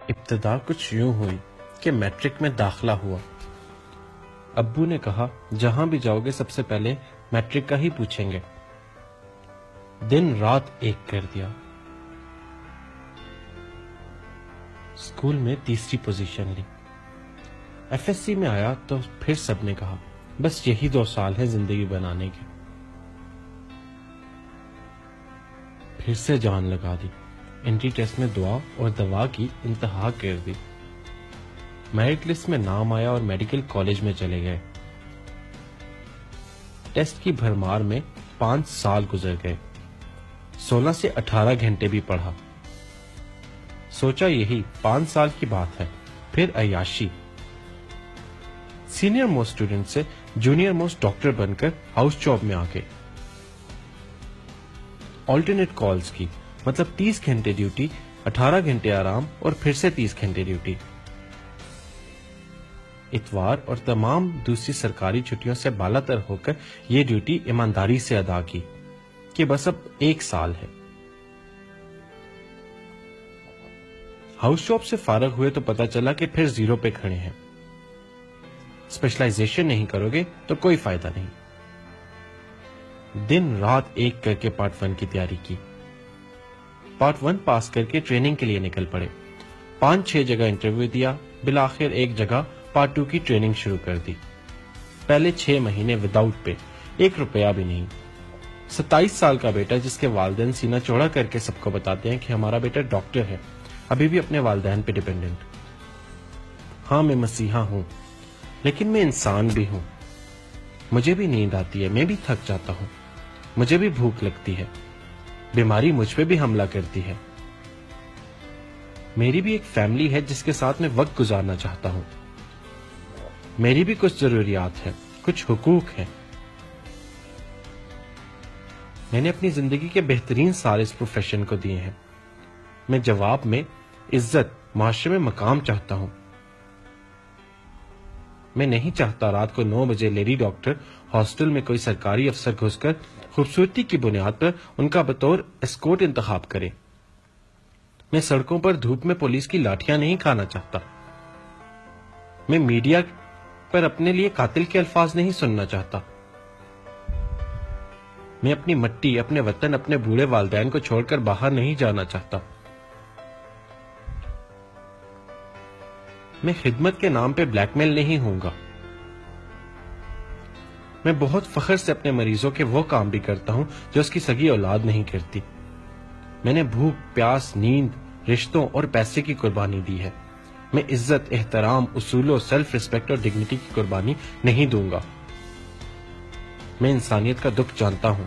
ابتدا کچھ یوں ہوئی کہ میٹرک میں داخلہ ہوا۔ ابو نے کہا جہاں بھی جاؤ گے سب سے پہلے میٹرک کا ہی پوچھیں گے۔ دن رات ایک کر دیا۔ اسکول میں تیسری پوزیشن لی۔ ایف ایس سی میں آیا تو پھر سب نے کہا بس یہی 2 سال ہے زندگی بنانے کے۔ پھر سے جان لگا دی، انٹری ٹیسٹ میں دعا اور دوا کی انتہا کر دی۔ میرٹ لسٹ میں نام آیا اور میڈیکل کالج میں چلے گئے۔ ٹیسٹ کی بھرمار میں 5 سال گزر گئے۔ 16 سے 18 گھنٹے بھی پڑھا۔ سوچا یہی 5 سال کی بات ہے، پھر عیاشی۔ سینئر موسٹ اسٹوڈنٹ سے جونیئر موسٹ ڈاکٹر بن کر ہاؤس جاب میں آ گئے۔ آلٹرنیٹ کالز کی، مطلب 30 گھنٹے ڈیوٹی، 18 گھنٹے آرام اور پھر سے 30 گھنٹے ڈیوٹی۔ اتوار اور تمام دوسری سرکاری چھٹیوں سے بالا تر ہو کر یہ ڈیوٹی ایمانداری سے ادا کی کہ بس اب 1 سال ہے۔ ہاؤس جاب سے فارغ ہوئے تو پتا چلا کہ پھر زیرو پہ کھڑے ہیں۔ اسپیشلائزیشن نہیں کرو گے تو کوئی فائدہ نہیں۔ دن رات ایک کر کے پارٹ 1 کی تیاری کی۔ پارٹ 1 پاس کر کے ٹریننگ کے لیے نکل پڑے۔ 5-6 جگہ انٹرویو دیا، بالآخر ایک جگہ پارٹ 2 کی ٹریننگ شروع کر دی۔ پہلے 6 مہینے وداؤٹ پے، 1 روپیہ بھی نہیں۔ 27 سال کا بیٹا جس کے والدین سینہ چوڑا کر کے سب کو بتاتے ہیں کہ ہمارا بیٹا ڈاکٹر ہے، ابھی بھی اپنے والدین پہ ڈیپینڈنٹ۔ ہاں میں مسیحا ہوں، لیکن میں انسان بھی ہوں۔ مجھے بھی نیند آتی ہے، میں بھی تھک جاتا ہوں، مجھے بھی بھوک لگتی ہے، بیماری مجھ پہ بھی حملہ کرتی ہے۔ میری بھی ایک فیملی ہے جس کے ساتھ میں وقت گزارنا چاہتا ہوں۔ میری بھی کچھ ضروریات ہیں، کچھ حقوق ہیں۔ میں نے اپنی زندگی کے بہترین سال اس پروفیشن کو دیے ہیں۔ میں جواب میں عزت، معاشرے میں مقام چاہتا ہوں۔ میں نہیں چاہتا رات کو 9 بجے لیڈی ڈاکٹر ہاسٹل میں کوئی سرکاری افسر گھس کر خوبصورتی کی بنیاد پر ان کا بطور اسکورٹ انتخاب کرے۔ میں سڑکوں پر دھوپ میں پولیس کی لاٹھیاں نہیں کھانا چاہتا۔ میں میڈیا پر اپنے لیے قاتل کے الفاظ نہیں سننا چاہتا۔ میں اپنی مٹی، اپنے وطن، اپنے بوڑھے والدین کو چھوڑ کر باہر نہیں جانا چاہتا۔ میں خدمت کے نام پہ بلیک میل نہیں ہوں گا۔ میں بہت فخر سے اپنے مریضوں کے وہ کام بھی کرتا ہوں جو اس کی سگی اولاد نہیں کرتی۔ میں نے بھوک، پیاس، نیند، رشتوں اور پیسے کی قربانی دی ہے۔ میں عزت، احترام، اصولوں، سیلف ریسپیکٹ اور ڈگنیٹی کی قربانی نہیں دوں گا۔ میں انسانیت کا دکھ جانتا ہوں۔